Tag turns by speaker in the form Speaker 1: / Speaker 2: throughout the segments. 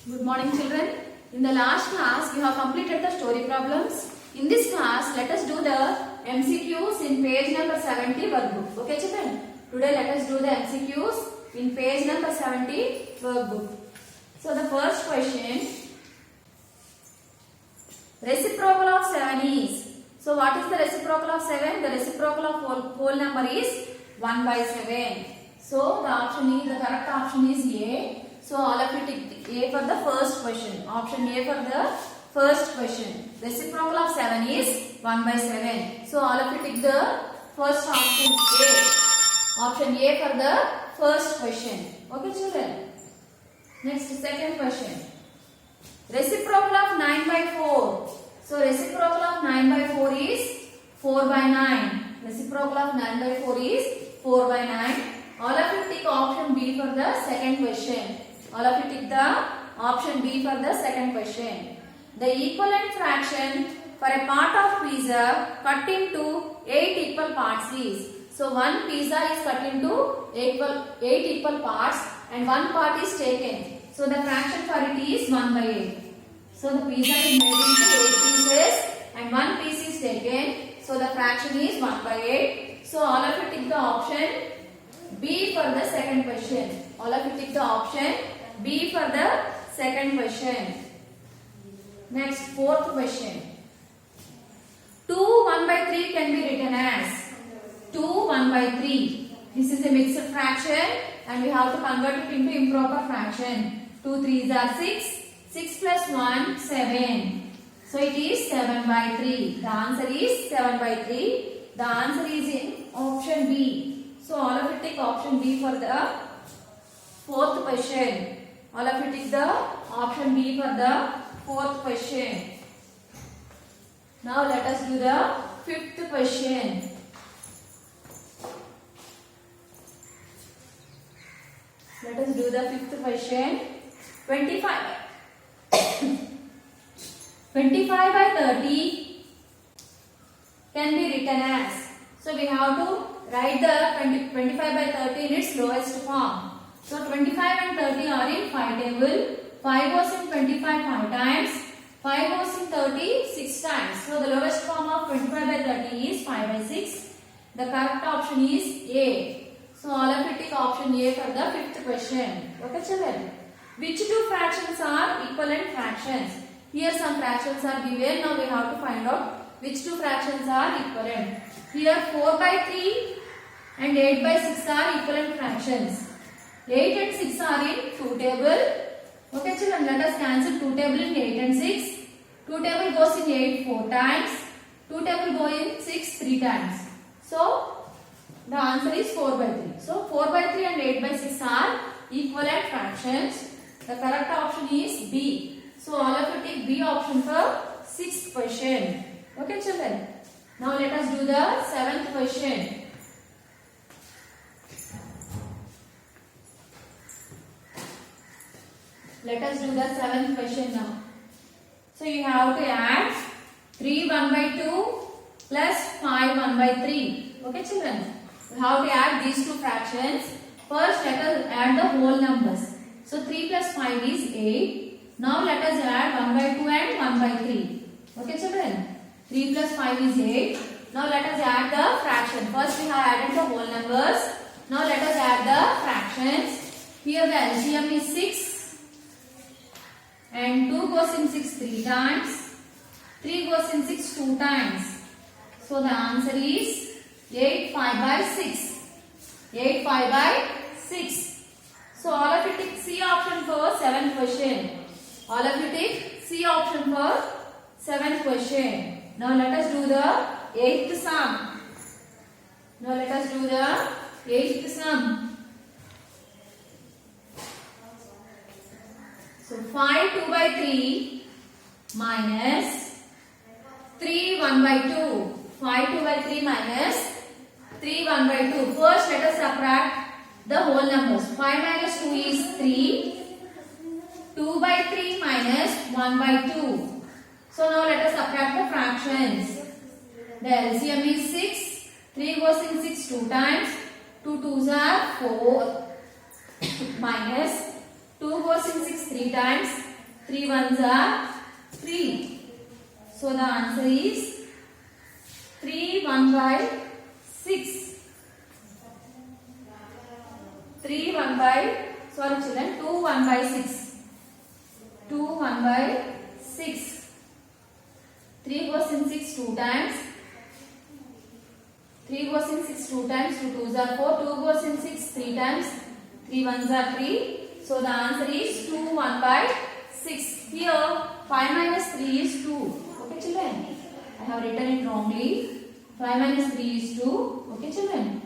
Speaker 1: Good morning children. In the last class we have completed the story problems. In this class let us do the MCQs in page number 70 workbook. Okay children. Today let us do the MCQs in page number 70 workbook. So the first question. Reciprocal of 7 is. So what is the reciprocal of 7? The reciprocal of whole number is 1 by 7. So the correct option is A. So all of you tick A for the first question. Option A for the first question. Reciprocal of 7 is 1 by 7. So all of you tick the first option A. Option A for the first question. Okay children. Next second question. Reciprocal of 9 by 4. So reciprocal of 9 by 4 is 4 by 9. Reciprocal of 9 by 4 is 4 by 9. All of you tick option B for the second question. All of you tick the option B for the second question. The equivalent fraction for a part of pizza cut into 8 equal parts is. So one pizza is cut into 8 equal parts and one part is taken. So the fraction for it is 1 by 8. So the pizza is made into 8 pieces and one piece is taken. So the fraction is 1 by 8. So all of you tick the option B for the second question. All of you tick the option B for the second question. Next, fourth question. 2 1 by 3 can be written as 2 1 by 3. This is a mixed fraction and we have to convert it into improper fraction. 2 3s are 6. 6 plus 1, 7. So it is 7 by 3. The answer is 7 by 3. The answer is in option B. So all of you take option B for the fourth question. All of you take the option B for the fourth question. Now let us do the fifth question. Let us do the fifth question. 25 by 30 can be written as. So we have to write the 25 by 30 in its lowest form. So 25 and 30 are in 5 table. 5 goes in 25 5 times. 5 goes in 30 6 times. So the lowest form of 25 by 30 is 5 by 6. The correct option is A. So all of you take option A for the fifth question. Okay children. Which two fractions are equivalent fractions? Here some fractions are given. Now we have to find out which two fractions are equivalent. Here 4 by 3 and 8 by 6 are equivalent fractions. 8 and 6 are in 2 table. Okay children, let us cancel 2 table in 8 and 6. 2 table goes in 8 4 times. 2 table go in 6 3 times. So the answer is 4 by 3. So 4 by 3 and 8 by 6 are equivalent fractions. The correct option is B. So all of you take B option for sixth question. Okay children. Now let us do the seventh question. Let us do the seventh question now. So you have to add 3 1 by 2 plus 5 1 by 3. Okay children. You have to add these two fractions. First let us add the whole numbers. So 3 plus 5 is 8. Now let us add 1 by 2 and 1 by 3. Okay children. 3 plus 5 is 8. Now let us add the fraction. First we have added the whole numbers. Now let us add the fractions. Here the LCM is 6. And 2 goes in 6 3 times. 3 goes in 6 2 times. So the answer is 8 5 by 6. 8 5 by 6. So all of you take C option for 7th question. All of you take C option for 7th question. Now let us do the 8th sum. Now let us do the 8th sum. So 5 2 by 3 minus 3 1 by 2. 5 2 by 3 minus 3 1 by 2. First let us subtract the whole numbers. 5 minus 2 is 3. 2 by 3 minus 1 by 2. So now let us subtract the fractions. The LCM is 6. 3 goes in 6 2 times. 2 2s are 4 minus 2 goes in 6 3 times. 3 ones are 3. So the answer is 3 1 by 6. 3 1 by, sorry children, 2 1 by 6. 2 1 by 6. 3 goes in 6 2 times. 3 goes in 6 2 times. 2 2s are 4. 2 goes in 6 3 times. 3 ones are 3. So the answer is 2 1 by 6. Here 5 minus 3 is 2. Okay children. I have written it wrongly. 5 minus 3 is 2. Okay children.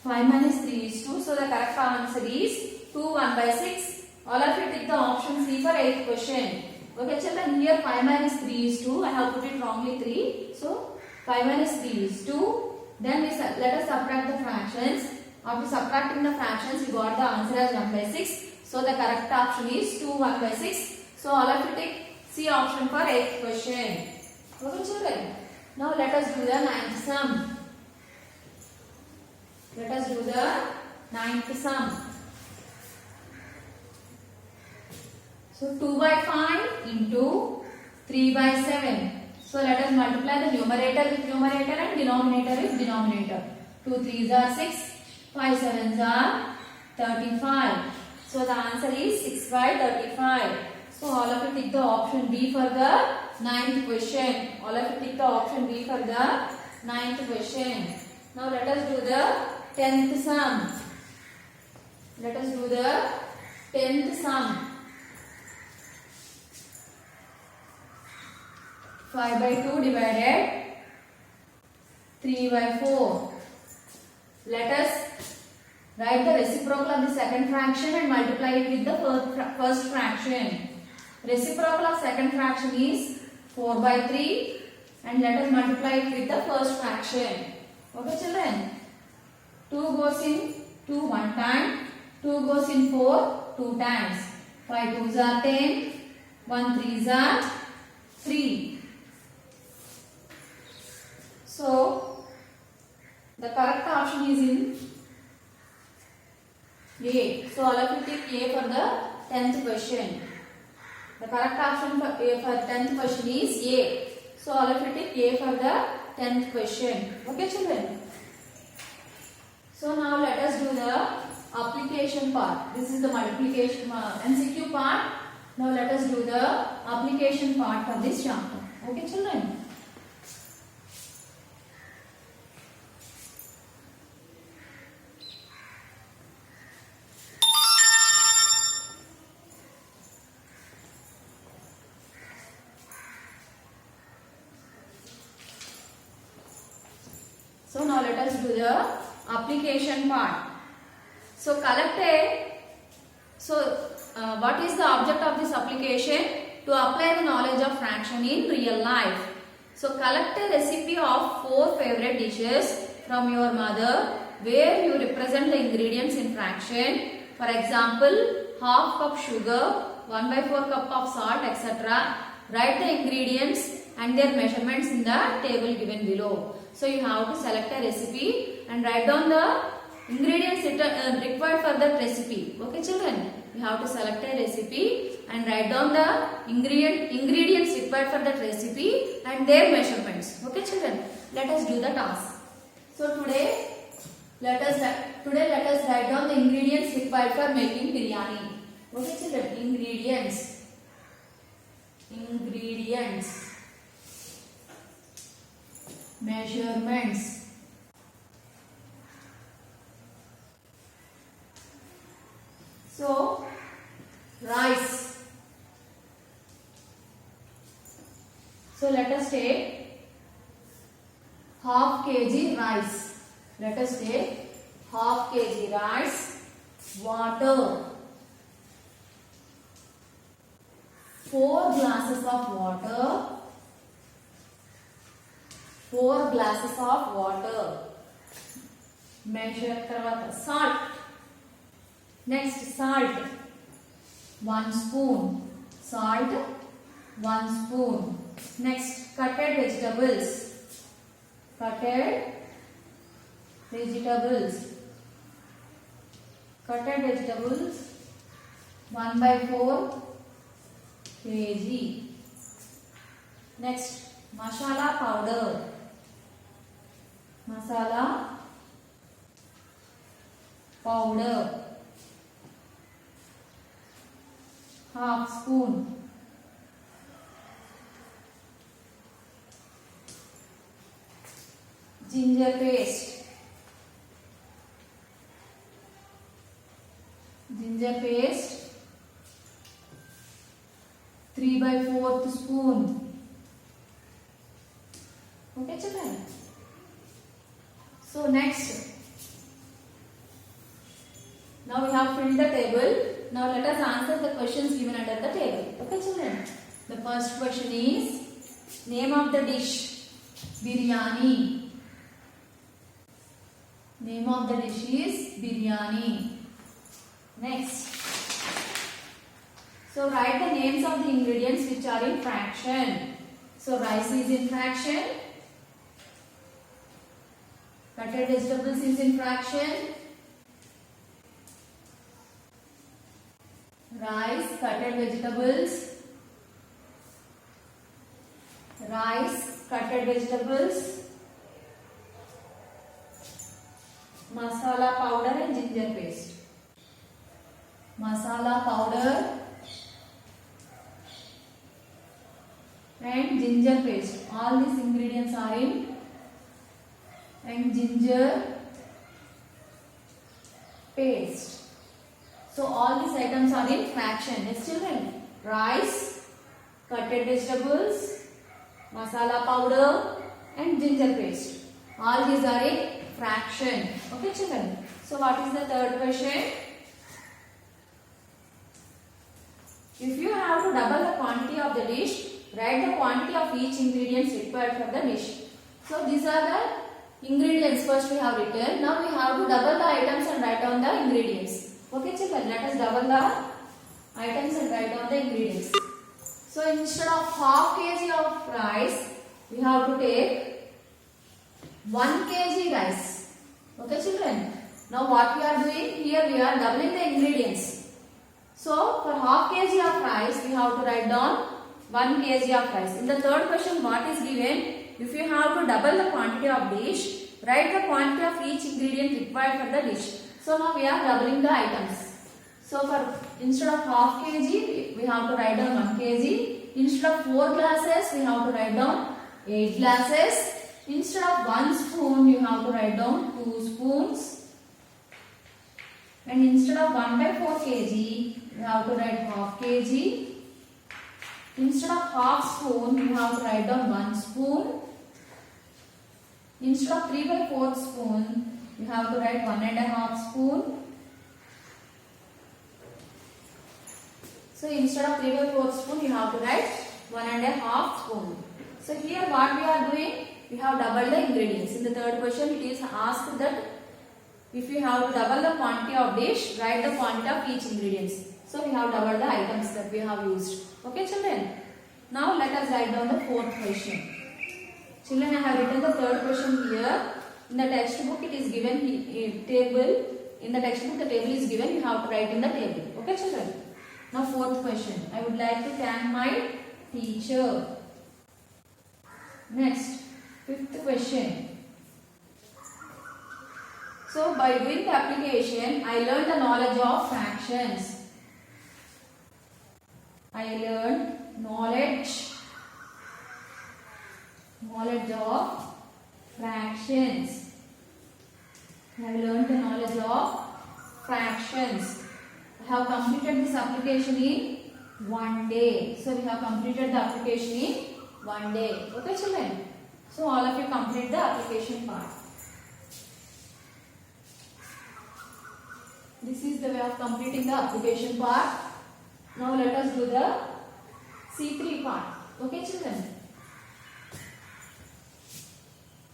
Speaker 1: 5 minus 3 is 2. So the correct answer is 2 1 by 6. All of you take the option C for 8th question. Okay children. Here 5 minus 3 is 2. I have put it wrongly 3. So 5 minus 3 is 2. Then let us subtract the fractions. After subtracting the fractions, we got the answer as 1 by 6. So the correct option is 2 1 by 6. So all of you take C option for 8th question. Okay children. Now let us do the 9th sum. Let us do the 9th sum. So 2 by 5 into 3 by 7. So let us multiply the numerator with numerator and denominator with denominator. 2 3s are 6, 5 7s are 35. So the answer is 6 by 35. So all of you tick the option B for the 9th question. All of you tick the option B for the 9th question. Now let us do the 10th sum. Let us do the 10th sum. 5 by 2 divided 3 by 4. Let us write the reciprocal of the second fraction and multiply it with the first fraction. Reciprocal of second fraction is 4 by 3 and let us multiply it with the first fraction. Okay children? 2 goes in 2 one time, 2 goes in 4 2 times. 5 2s are 10, 1 3s are 3. So the correct option is in A. So all of you take A for the 10th question. The correct option for A for 10th question is A. So all of you take A for the 10th question. Okay children. So now let us do the application part. This is the multiplication MCQ part. Now let us do the application part for this chapter. Okay children. So now let us do the application part. So collect a, what is the object of this application? To apply the knowledge of fraction in real life. So collect a recipe of 4 favorite dishes from your mother where you represent the ingredients in fraction. For example, half cup sugar, 1 by 4 cup of salt, etc. Write the ingredients and their measurements in the table given below. So you have to select a recipe and write down the ingredients required for that recipe. Okay children, you have to select a recipe and write down the ingredients required for that recipe and their measurements. Okay children, let us do the task. So today let us write down the ingredients required for making biryani. Okay children, ingredients. Measurements. So rice. So let us take half kg rice. Let us take half kg rice. Water. 4 glasses of water. 4 glasses of water. Measure tarvata salt. Next salt. 1 spoon. Salt 1 spoon. Next cutted vegetables. Cutted vegetables. 1 by 4 kg. Next, masala powder. Masala powder, half spoon. Ginger paste. Ginger paste, 3/4 spoon. Okay, children. So next, now we have filled the table. Now let us answer the questions given under the table. Okay, children. The first question is name of the dish. Biryani. Name of the dish is biryani. Next. So write the names of the ingredients which are in fraction. So rice is in fraction. Cutted vegetables is in fraction. Rice, cutted vegetables. Rice, cutted vegetables. Masala powder and ginger paste. Masala powder and ginger paste. All these ingredients are in, and ginger paste. So all these items are in fraction. Next, children, rice, cutted vegetables, masala powder and ginger paste. All these are in fraction. Okay, children. So what is the third question? If you have to double the quantity of the dish, write the quantity of each ingredients required for the dish. So these are the ingredients first we have written. Now we have to double the items and write down the ingredients. Okay, children, let us double the items and write down the ingredients. So instead of half kg of rice, we have to take 1 kg rice. Okay, children. Now what we are doing here, we are doubling the ingredients. So for half kg of rice, we have to write down 1 kg of rice. In the third question, what is given? If you have to double the quantity of dish, write the quantity of each ingredient required for the dish. So now we are doubling the items. So for instead of half kg, we have to write down 1 kg. Instead of 4 glasses, we have to write down 8 glasses. Instead of 1 spoon, you have to write down 2 spoons. And instead of 1/4 kg, you have to write half kg. Instead of half spoon, you have to write down 1 spoon. Instead of 3/4 spoon, you have to write 1.5 spoon. So instead of 3/4 spoon, you have to write 1.5 spoon. So here what we are doing, we have doubled the ingredients. In the third question, it is asked that if you have to double the quantity of dish, write the quantity of each ingredients. So we have doubled the items that we have used. Okay, children. Now let us write down the fourth question. Children, I have written the third question here. In the textbook, it is given a table. In the textbook, the table is given. You have to write in the table. Okay, children. Now fourth question. I would like to thank my teacher. Next, fifth question. So by doing the application, I learned the knowledge of fractions. I learned knowledge of fractions. I learned the knowledge of fractions. I have completed this application in 1 day. So we have completed the application in 1 day. Okay, children. So all of you complete the application part. This is the way of completing the application part. Now let us do the C3 part. Okay, children.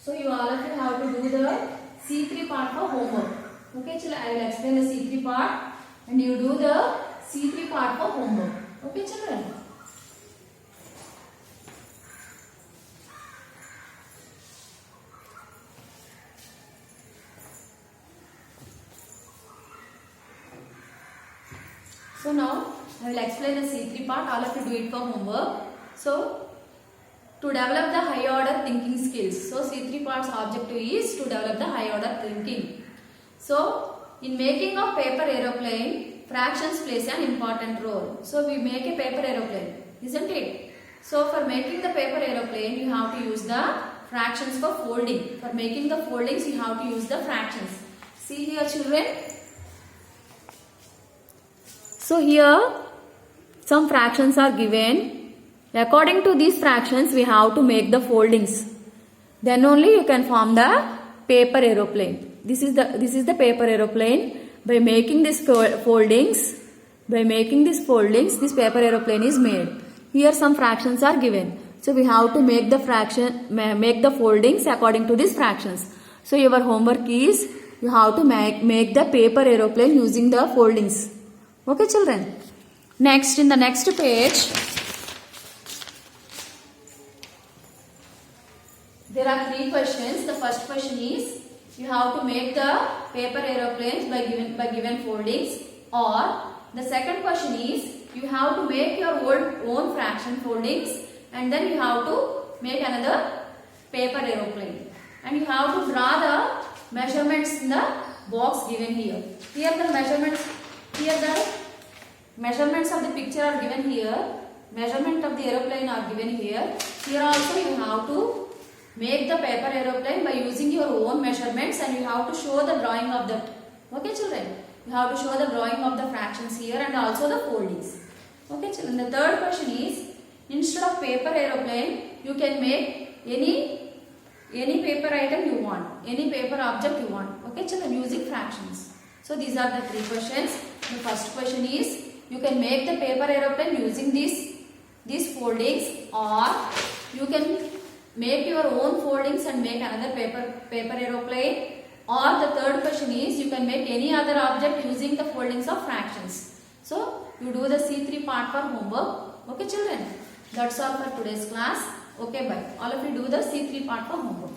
Speaker 1: So you all of you have to do the C3 part for homework. Okay, children. I will explain the C3 part and you do the C3 part for homework. Okay, children. So now I will explain the C3 part. All of you do it for homework. So, to develop the high order thinking skills. So, C3 part's objective is to develop the high order thinking. So, in making of paper aeroplane, fractions plays an important role. So, we make a paper aeroplane, isn't it? So, for making the paper aeroplane, you have to use the fractions for folding. For making the foldings, you have to use the fractions. See here, children. So, here some fractions are given. According to these fractions, we have to make the foldings. Then only you can form the paper aeroplane. This is the paper aeroplane. By making these foldings, this paper aeroplane is made. Here some fractions are given. So we have to make the foldings according to these fractions. So your homework is you have to make the paper aeroplane using the foldings. Okay, children. Next, in the next page, there are 3 questions. The first question is you have to make the paper aeroplanes by given foldings, or the second question is you have to make your own fraction foldings and then you have to make another paper aeroplane, and you have to draw the measurements in the box given here. Here the measurements of the picture are given here. Measurement of the aeroplane are given here. Here also you have to make the paper aeroplane by using your own measurements, and you have to show the drawing of that. Okay, children? You have to show the drawing of the fractions here and also the foldings. Okay, children? The third question is, instead of paper aeroplane, you can make any paper item you want, any paper object you want. Okay, children? Using fractions. So, these are the 3 questions. The first question is, you can make the paper aeroplane using these foldings, or you can make your own foldings and make another paper aeroplane, or the third question is you can make any other object using the foldings of fractions. So you do the C3 part for homework. Okay, children? That's all for today's class. Okay, bye. All of you do the C3 part for homework.